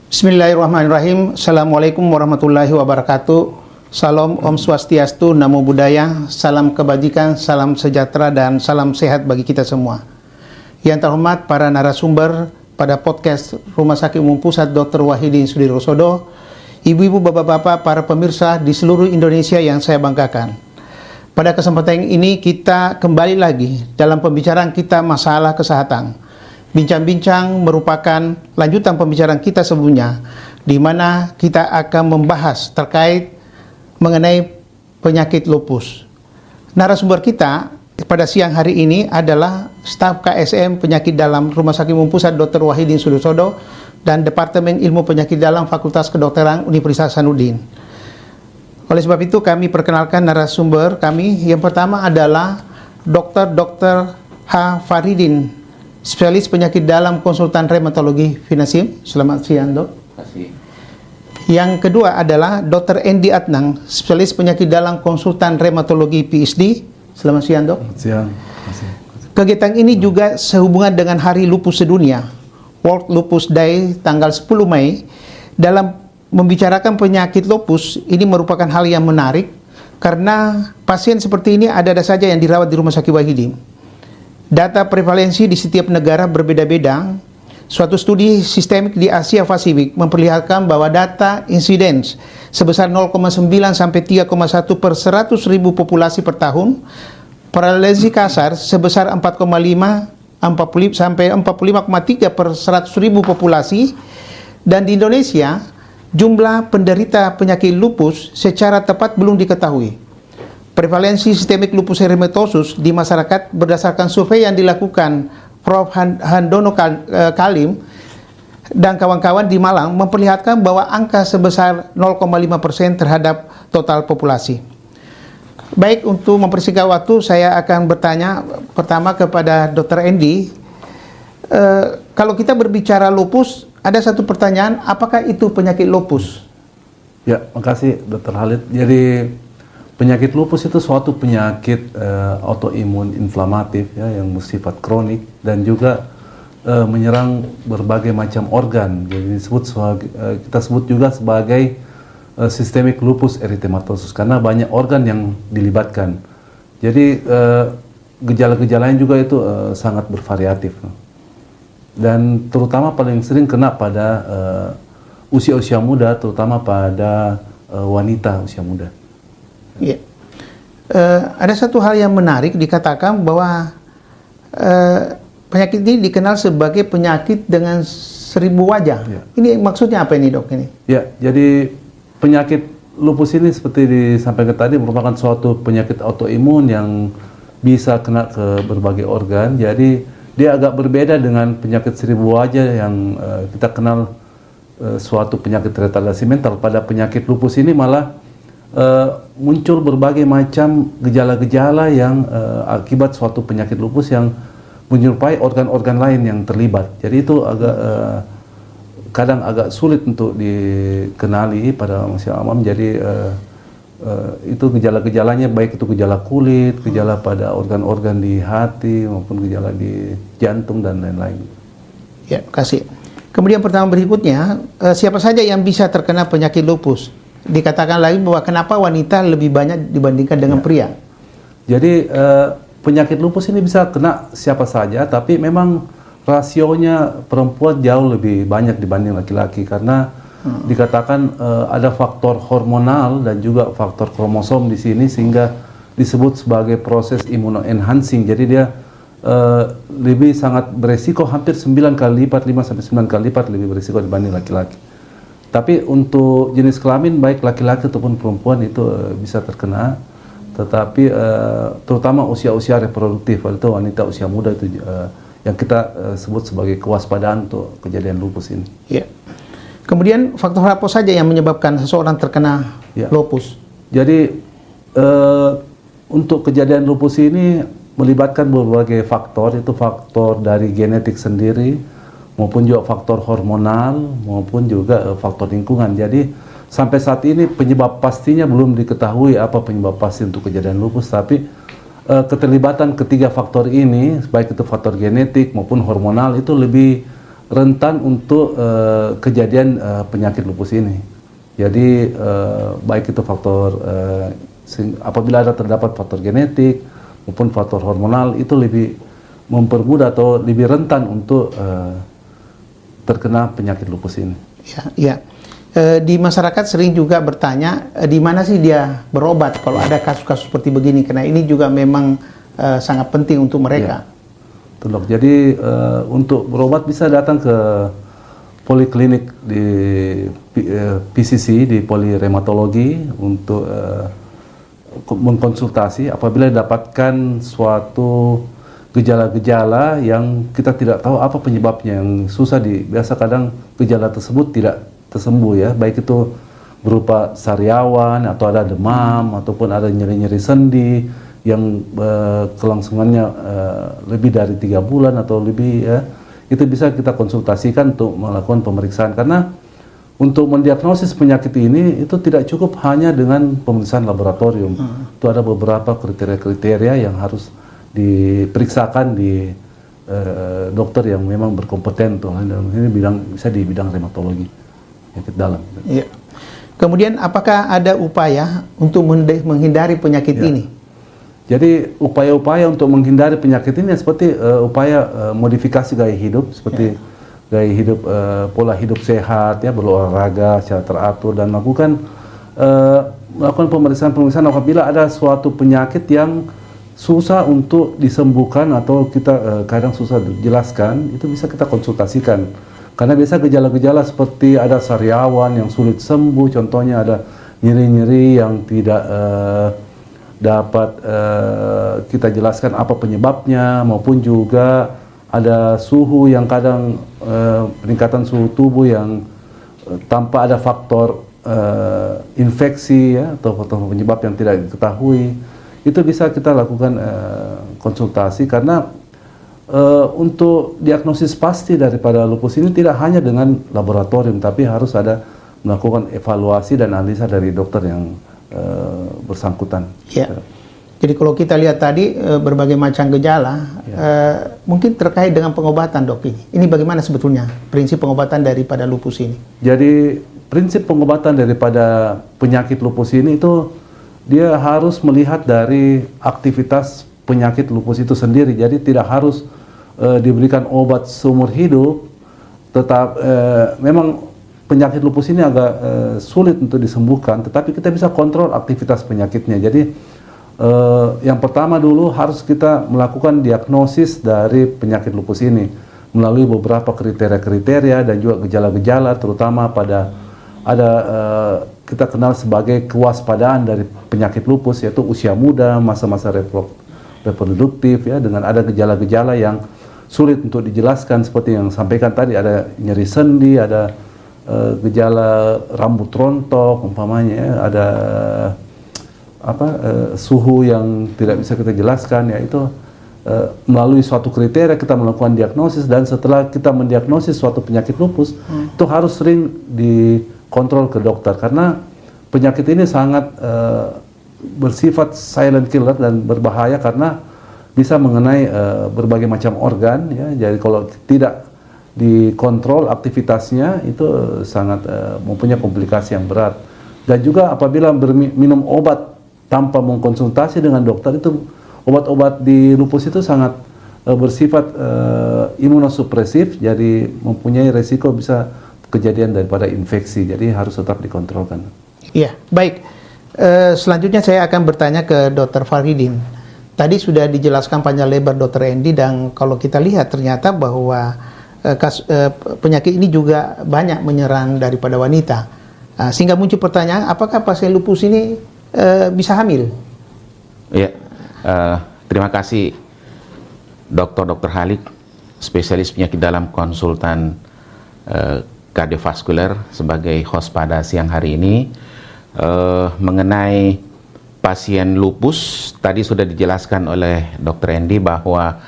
Bismillahirrahmanirrahim. Assalamualaikum warahmatullahi wabarakatuh. Salam Om Swastiastu, Namo Buddhaya, salam kebajikan, salam sejahtera, dan salam sehat bagi kita semua. Yang terhormat para narasumber pada podcast Rumah Sakit Umum Pusat Dr. Wahidin Sudirosodo, ibu-ibu, bapak-bapak, para pemirsa di seluruh Indonesia yang saya banggakan. Pada kesempatan ini kita kembali lagi dalam pembicaraan kita masalah kesehatan. Bincang-bincang merupakan lanjutan pembicaraan kita sebelumnya, di mana kita akan membahas terkait mengenai penyakit lupus. Narasumber kita pada siang hari ini adalah staf KSM Penyakit Dalam Rumah Sakit Umum Pusat Dr. Wahidin Sudirosodo dan Departemen Ilmu Penyakit Dalam Fakultas Kedokteran Universitas Hasanuddin. Oleh sebab itu kami perkenalkan narasumber kami. Yang pertama adalah Dr. H. Faridin, spesialis penyakit dalam konsultan rheumatologi FINASIM. Selamat siang, Dok. Terima kasih. Yang kedua adalah Dr. Endi Adnang, spesialis penyakit dalam konsultan rheumatologi PhD. Selamat siang, Dok. Selamat siang. Kegiatan ini juga sehubungan dengan Hari Lupus Sedunia, World Lupus Day, tanggal 10 Mei. Dalam membicarakan penyakit lupus, ini merupakan hal yang menarik karena pasien seperti ini ada saja yang dirawat di Rumah Sakit Wahidin. Data prevalensi di setiap negara berbeda-beda. Suatu studi sistemik di Asia Pasifik memperlihatkan bahwa data insiden sebesar 0,9 sampai 3,1 per 100.000 populasi per tahun, paralisi kasar sebesar 4,5 sampai 45,3 per 100.000 populasi, dan di Indonesia jumlah penderita penyakit lupus secara tepat belum diketahui. Prevalensi sistemik lupus eritematosus di masyarakat berdasarkan survei yang dilakukan Prof. Handono Kalim dan kawan-kawan di Malang memperlihatkan bahwa angka sebesar 0,5% terhadap total populasi. Baik, untuk mempersingkat waktu, saya akan bertanya pertama kepada Dr. Endi. Kalau kita berbicara lupus, ada satu pertanyaan, apakah itu penyakit lupus? Ya, makasih Dr. Halid. Jadi penyakit lupus itu suatu penyakit autoimun inflamatif ya, yang bersifat kronik dan juga menyerang berbagai macam organ. Jadi kita sebut juga sebagai systemic lupus erythematosus karena banyak organ yang dilibatkan. Jadi gejala-gejalanya juga itu sangat bervariatif. Dan terutama paling sering kena pada usia-usia muda, terutama pada wanita usia muda. Ya. Ada satu hal yang menarik dikatakan bahwa penyakit ini dikenal sebagai penyakit dengan 1000 wajah. Ya. Ini maksudnya apa ini, Dok? Ini? Ya, jadi penyakit lupus ini seperti disampaikan tadi merupakan suatu penyakit autoimun yang bisa kena ke berbagai organ. Jadi dia agak berbeda dengan penyakit 1000 wajah yang kita kenal suatu penyakit retardasi mental. Pada penyakit lupus ini malah muncul berbagai macam gejala-gejala yang akibat suatu penyakit lupus yang menyerupai organ-organ lain yang terlibat. Jadi itu kadang agak sulit untuk dikenali pada manusia awam. Jadi itu gejala-gejalanya baik itu gejala kulit, gejala pada organ-organ di hati maupun gejala di jantung dan lain-lain. Ya, kasih. Kemudian pertanyaan berikutnya, siapa saja yang bisa terkena penyakit lupus? Dikatakan lagi bahwa kenapa wanita lebih banyak dibandingkan dengan pria. Jadi penyakit lupus ini bisa kena siapa saja, tapi memang rasionya perempuan jauh lebih banyak dibanding laki-laki karena dikatakan ada faktor hormonal dan juga faktor kromosom di sini sehingga disebut sebagai proses immunoenhancing. Jadi dia lebih sangat beresiko hampir 9 kali lipat, 5 sampai 9 kali lipat lebih beresiko dibanding laki-laki. Tapi untuk jenis kelamin baik laki-laki ataupun perempuan itu bisa terkena, tetapi terutama usia-usia reproduktif atau wanita usia muda itu yang kita sebut sebagai kewaspadaan untuk kejadian lupus ini. Ya. Kemudian faktor apa saja yang menyebabkan seseorang terkena lupus? Jadi untuk kejadian lupus ini melibatkan berbagai faktor, itu faktor dari genetik sendiri, maupun juga faktor hormonal, maupun juga faktor lingkungan. Jadi sampai saat ini penyebab pastinya belum diketahui apa penyebab pasti untuk kejadian lupus, tapi keterlibatan ketiga faktor ini, baik itu faktor genetik maupun hormonal, itu lebih rentan untuk kejadian penyakit lupus ini. Jadi baik itu faktor apabila ada terdapat faktor genetik maupun faktor hormonal, itu lebih mempermudah atau lebih rentan untuk terkena penyakit lupus ini. Ya, ya. Di masyarakat sering juga bertanya di mana sih dia berobat kalau ada kasus-kasus seperti begini, karena ini juga memang sangat penting untuk mereka. Ya. Dok, jadi untuk berobat bisa datang ke poliklinik di PCC, di polirematologi, untuk mengkonsultasi apabila dapatkan suatu gejala-gejala yang kita tidak tahu apa penyebabnya, yang susah biasa kadang gejala tersebut tidak tersembuh ya, baik itu berupa sariawan atau ada demam ataupun ada nyeri-nyeri sendi yang kelangsungannya lebih dari 3 bulan atau lebih ya, itu bisa kita konsultasikan untuk melakukan pemeriksaan. Karena untuk mendiagnosis penyakit ini itu tidak cukup hanya dengan pemeriksaan laboratorium. Itu ada beberapa kriteria-kriteria yang harus diperiksakan di dokter yang memang berkompeten tuh. Dalam ini bisa di bidang reumatologi penyakit dalam. Ya. Kemudian apakah ada upaya untuk menghindari penyakit ini? Jadi upaya-upaya untuk menghindari penyakit ini seperti upaya modifikasi gaya hidup, seperti gaya hidup, pola hidup sehat, ya, berolahraga secara teratur, dan melakukan pemeriksaan apabila ada suatu penyakit yang susah untuk disembuhkan atau kita kadang susah dijelaskan, itu bisa kita konsultasikan. Karena biasa gejala-gejala seperti ada sariawan yang sulit sembuh, contohnya ada nyeri-nyeri yang tidak dapat kita jelaskan apa penyebabnya, maupun juga ada suhu yang kadang peningkatan suhu tubuh yang tanpa ada faktor infeksi ya, atau faktor penyebab yang tidak diketahui, itu bisa kita lakukan konsultasi. Karena untuk diagnosis pasti daripada lupus ini tidak hanya dengan laboratorium, tapi harus ada melakukan evaluasi dan analisa dari dokter yang bersangkutan. Ya. Jadi kalau kita lihat tadi berbagai macam gejala, mungkin terkait dengan pengobatan, dok. Ini bagaimana sebetulnya prinsip pengobatan daripada lupus ini? Jadi prinsip pengobatan daripada penyakit lupus ini itu dia harus melihat dari aktivitas penyakit lupus itu sendiri. Jadi tidak harus diberikan obat seumur hidup. Tetap memang penyakit lupus ini agak sulit untuk disembuhkan, tetapi kita bisa kontrol aktivitas penyakitnya. Jadi yang pertama dulu harus kita melakukan diagnosis dari penyakit lupus ini melalui beberapa kriteria-kriteria dan juga gejala-gejala, terutama pada ada kita kenal sebagai kewaspadaan dari penyakit lupus, yaitu usia muda, masa-masa reproduktif ya, dengan ada gejala-gejala yang sulit untuk dijelaskan seperti yang sampaikan tadi, ada nyeri sendi, ada gejala rambut rontok umpamanya ya, ada suhu yang tidak bisa kita jelaskan, yaitu melalui suatu kriteria kita melakukan diagnosis, dan setelah kita mendiagnosis suatu penyakit lupus itu harus sering dikontrol ke dokter, karena penyakit ini sangat bersifat silent killer dan berbahaya karena bisa mengenai berbagai macam organ ya. Jadi kalau tidak dikontrol aktivitasnya itu sangat mempunyai komplikasi yang berat. Dan juga apabila minum obat tanpa mengkonsultasi dengan dokter, itu obat-obat di lupus itu sangat bersifat imunosupresif, jadi mempunyai resiko bisa kejadian daripada infeksi, jadi harus tetap dikontrolkan. Iya, baik. Selanjutnya saya akan bertanya ke Dr. Faridin. Tadi sudah dijelaskan panjang lebar Dr. Andy, dan kalau kita lihat ternyata bahwa penyakit ini juga banyak menyerang daripada wanita, sehingga muncul pertanyaan, apakah pasien lupus ini bisa hamil? Ya, terima kasih Dr. Halik, spesialis penyakit dalam konsultan kardiovaskuler, sebagai host pada siang hari ini. Mengenai pasien lupus, tadi sudah dijelaskan oleh Dr. Andy bahwa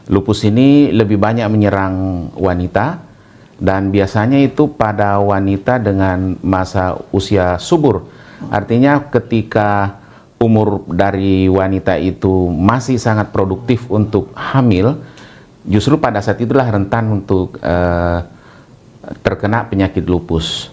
lupus ini lebih banyak menyerang wanita, dan biasanya itu pada wanita dengan masa usia subur. Artinya ketika umur dari wanita itu masih sangat produktif untuk hamil, justru pada saat itulah rentan untuk terkena penyakit lupus.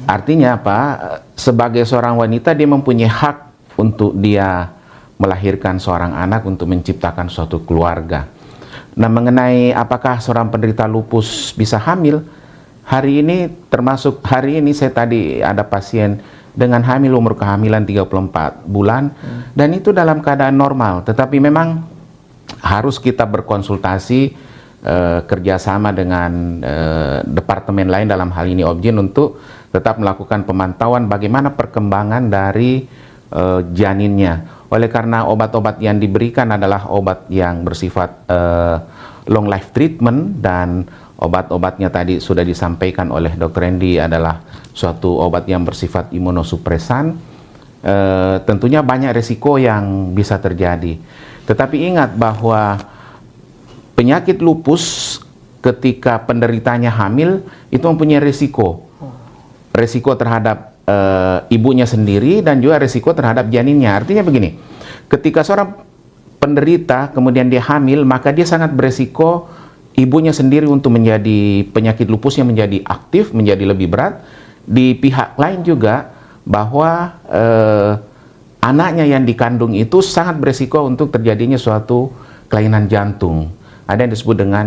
Artinya apa? Sebagai seorang wanita dia mempunyai hak untuk dia melahirkan seorang anak, untuk menciptakan suatu keluarga. Nah, mengenai apakah seorang penderita lupus bisa hamil, hari ini saya tadi ada pasien dengan hamil, umur kehamilan 34 bulan, dan itu dalam keadaan normal. Tetapi memang harus kita berkonsultasi kerjasama dengan departemen lain, dalam hal ini Objin, untuk tetap melakukan pemantauan bagaimana perkembangan dari janinnya. Oleh karena obat-obat yang diberikan adalah obat yang bersifat long life treatment, dan obat-obatnya tadi sudah disampaikan oleh Dr. Andy adalah suatu obat yang bersifat imunosupresan, tentunya banyak resiko yang bisa terjadi. Tetapi ingat bahwa penyakit lupus ketika penderitanya hamil itu mempunyai resiko terhadap ibunya sendiri dan juga resiko terhadap janinnya. Artinya begini, ketika seorang penderita kemudian dia hamil, maka dia sangat beresiko ibunya sendiri untuk menjadi penyakit lupusnya menjadi aktif, menjadi lebih berat. Di pihak lain juga bahwa anaknya yang dikandung itu sangat beresiko untuk terjadinya suatu kelainan jantung. Ada yang disebut dengan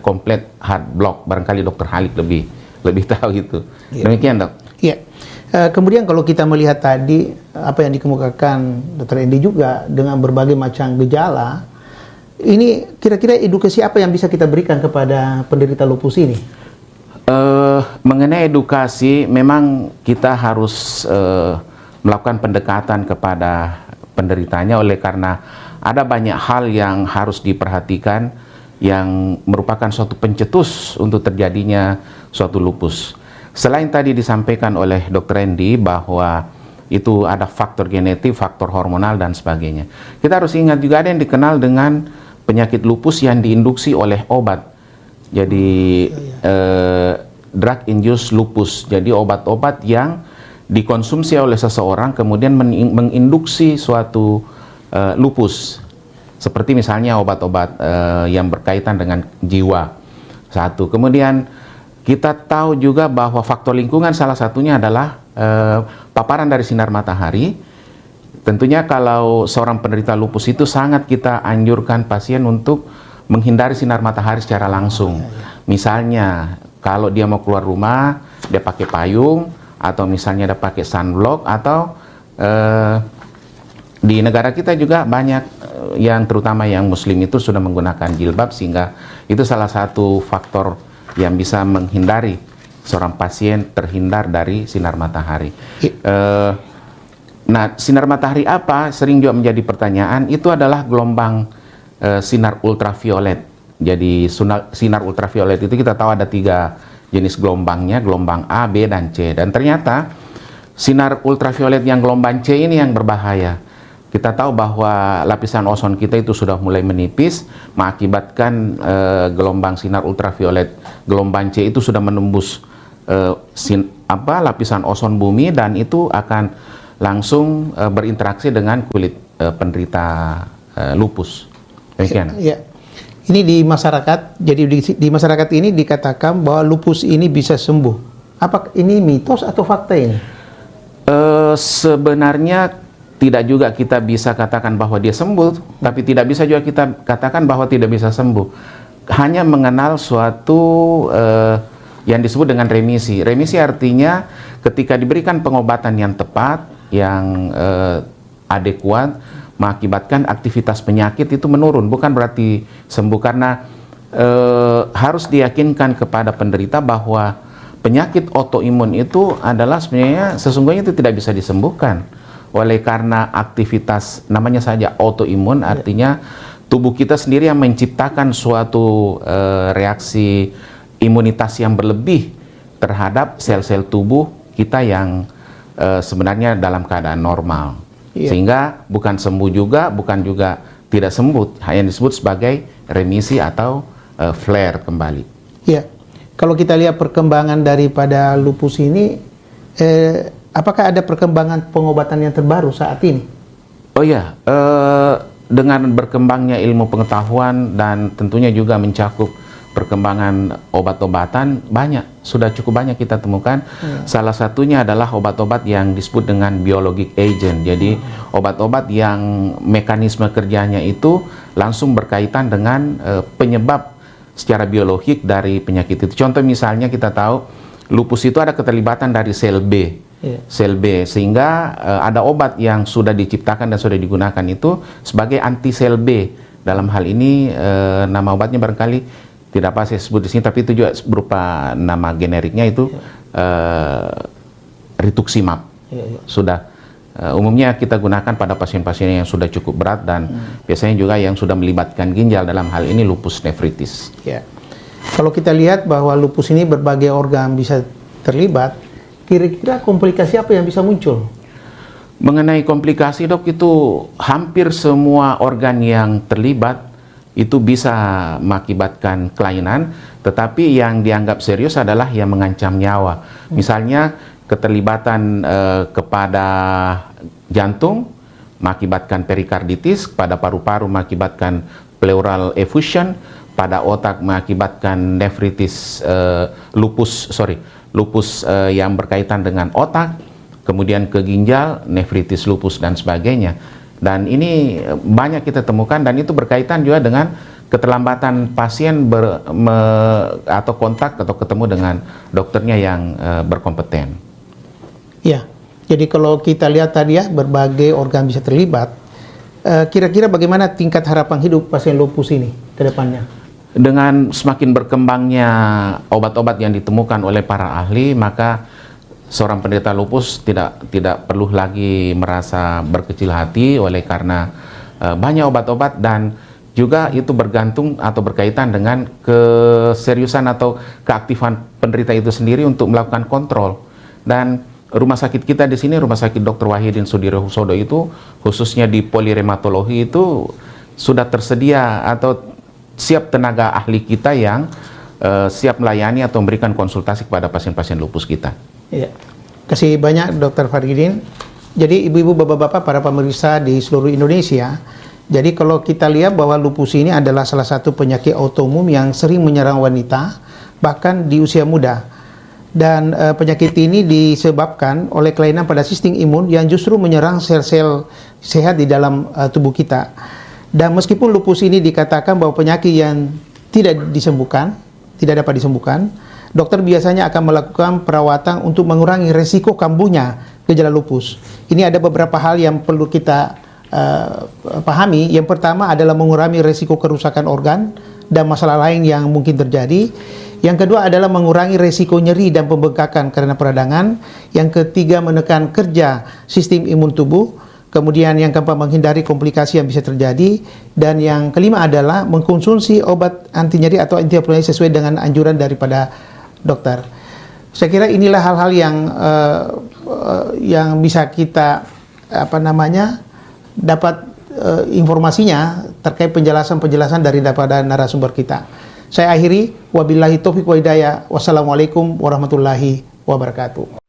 complete heart block. Barangkali Dr. Halik lebih tahu itu. Ya. Demikian, Dok. Iya. Kemudian kalau kita melihat tadi apa yang dikemukakan Dr. Andy juga dengan berbagai macam gejala, ini kira-kira edukasi apa yang bisa kita berikan kepada penderita lupus ini? Mengenai edukasi, memang kita harus melakukan pendekatan kepada penderitanya, oleh karena ada banyak hal yang harus diperhatikan yang merupakan suatu pencetus untuk terjadinya suatu lupus. Selain tadi disampaikan oleh Dr. Andy bahwa itu ada faktor genetik, faktor hormonal, dan sebagainya. Kita harus ingat juga ada yang dikenal dengan penyakit lupus yang diinduksi oleh obat. Jadi drug induced lupus. Jadi obat-obat yang dikonsumsi oleh seseorang kemudian menginduksi suatu lupus. Seperti misalnya obat-obat yang berkaitan dengan jiwa. Satu. Kemudian kita tahu juga bahwa faktor lingkungan salah satunya adalah paparan dari sinar matahari. Tentunya kalau seorang penderita lupus itu sangat kita anjurkan pasien untuk menghindari sinar matahari secara langsung. Misalnya kalau dia mau keluar rumah, dia pakai payung, atau misalnya dia pakai sunblock, atau di negara kita juga banyak yang terutama yang muslim itu sudah menggunakan jilbab, sehingga itu salah satu faktor yang bisa menghindari seorang pasien terhindar dari sinar matahari. Nah, sinar matahari apa? Sering juga menjadi pertanyaan. Itu adalah gelombang sinar ultraviolet. Jadi sinar ultraviolet itu kita tahu ada 3 jenis gelombangnya, gelombang A, B, dan C. Dan ternyata sinar ultraviolet yang gelombang C ini yang berbahaya. Kita tahu bahwa lapisan ozon kita itu sudah mulai menipis, mengakibatkan gelombang sinar ultraviolet gelombang C itu sudah menembus lapisan ozon bumi, dan itu akan langsung berinteraksi dengan kulit penderita lupus. Demikian. Ya. Ini di masyarakat, jadi di masyarakat ini dikatakan bahwa lupus ini bisa sembuh. Apa ini mitos atau fakta ini? Sebenarnya tidak juga kita bisa katakan bahwa dia sembuh, tapi tidak bisa juga kita katakan bahwa tidak bisa sembuh. Hanya mengenal suatu yang disebut dengan remisi. Remisi artinya ketika diberikan pengobatan yang tepat, yang adekuat, mengakibatkan aktivitas penyakit itu menurun. Bukan berarti sembuh, karena harus diyakinkan kepada penderita bahwa penyakit autoimun itu adalah sebenarnya sesungguhnya itu tidak bisa disembuhkan. Oleh karena aktivitas namanya saja autoimun, artinya tubuh kita sendiri yang menciptakan suatu reaksi imunitas yang berlebih terhadap sel-sel tubuh kita yang sebenarnya dalam keadaan normal. Sehingga bukan sembuh juga, bukan juga tidak sembuh, hanya disebut sebagai remisi atau flare kembali. Ya, kalau kita lihat perkembangan daripada lupus ini, apakah ada perkembangan pengobatan yang terbaru saat ini? Oh ya, dengan berkembangnya ilmu pengetahuan dan tentunya juga mencakup perkembangan obat-obatan, sudah cukup banyak kita temukan. Salah satunya adalah obat-obat yang disebut dengan biologic agent. Jadi obat-obat yang mekanisme kerjanya itu langsung berkaitan dengan penyebab secara biologik dari penyakit itu. Contoh misalnya kita tahu lupus itu ada keterlibatan dari sel B. Sel B, sehingga ada obat yang sudah diciptakan dan sudah digunakan itu sebagai anti sel B. Dalam hal ini nama obatnya barangkali tidak apa saya sebut di sini, tapi itu juga berupa nama generiknya itu rituximab. Sudah umumnya kita gunakan pada pasien-pasien yang sudah cukup berat dan biasanya juga yang sudah melibatkan ginjal, dalam hal ini lupus nefritis. Ya. Kalau kita lihat bahwa lupus ini berbagai organ bisa terlibat, kira-kira komplikasi apa yang bisa muncul? Mengenai komplikasi, dok, itu hampir semua organ yang terlibat itu bisa mengakibatkan kelainan, tetapi yang dianggap serius adalah yang mengancam nyawa. Misalnya keterlibatan kepada jantung mengakibatkan perikarditis, pada paru-paru mengakibatkan pleural effusion, pada otak mengakibatkan nefritis, lupus yang berkaitan dengan otak, kemudian ke ginjal, nefritis lupus dan sebagainya. Dan ini banyak kita temukan dan itu berkaitan juga dengan keterlambatan pasien atau kontak atau ketemu dengan dokternya yang berkompeten. Ya, jadi kalau kita lihat tadi ya, berbagai organ bisa terlibat. Kira-kira bagaimana tingkat harapan hidup pasien lupus ini ke depannya? Dengan semakin berkembangnya obat-obat yang ditemukan oleh para ahli, maka seorang penderita lupus tidak perlu lagi merasa berkecil hati oleh karena banyak obat-obat, dan juga itu bergantung atau berkaitan dengan keseriusan atau keaktifan penderita itu sendiri untuk melakukan kontrol. Dan rumah sakit kita di sini, Rumah Sakit Dr. Wahidin Sudirohusodo itu, khususnya di polirematologi itu sudah tersedia atau siap tenaga ahli kita yang siap melayani atau memberikan konsultasi kepada pasien-pasien lupus kita. Iya. Kasih banyak Dr. Faridin. Jadi ibu-ibu, bapak-bapak, para pemirsa di seluruh Indonesia, jadi kalau kita lihat bahwa lupus ini adalah salah satu penyakit autoimun yang sering menyerang wanita, bahkan di usia muda. Dan penyakit ini disebabkan oleh kelainan pada sistem imun yang justru menyerang sel-sel sehat di dalam tubuh kita. Dan meskipun lupus ini dikatakan bahwa penyakit yang tidak dapat disembuhkan, dokter biasanya akan melakukan perawatan untuk mengurangi resiko kambuhnya gejala lupus. Ini ada beberapa hal yang perlu kita pahami. Yang pertama adalah mengurangi resiko kerusakan organ dan masalah lain yang mungkin terjadi. Yang kedua adalah mengurangi resiko nyeri dan pembengkakan karena peradangan. Yang ketiga, menekan kerja sistem imun tubuh. Kemudian yang keempat, menghindari komplikasi yang bisa terjadi. Dan yang kelima adalah mengkonsumsi obat anti nyeri atau antiinflamasi sesuai dengan anjuran daripada dokter. Saya kira inilah hal-hal yang bisa kita dapat informasinya terkait penjelasan-penjelasan daripada narasumber kita. Saya akhiri, wabillahi taufiq wa hidayah. Wassalamualaikum warahmatullahi wabarakatuh.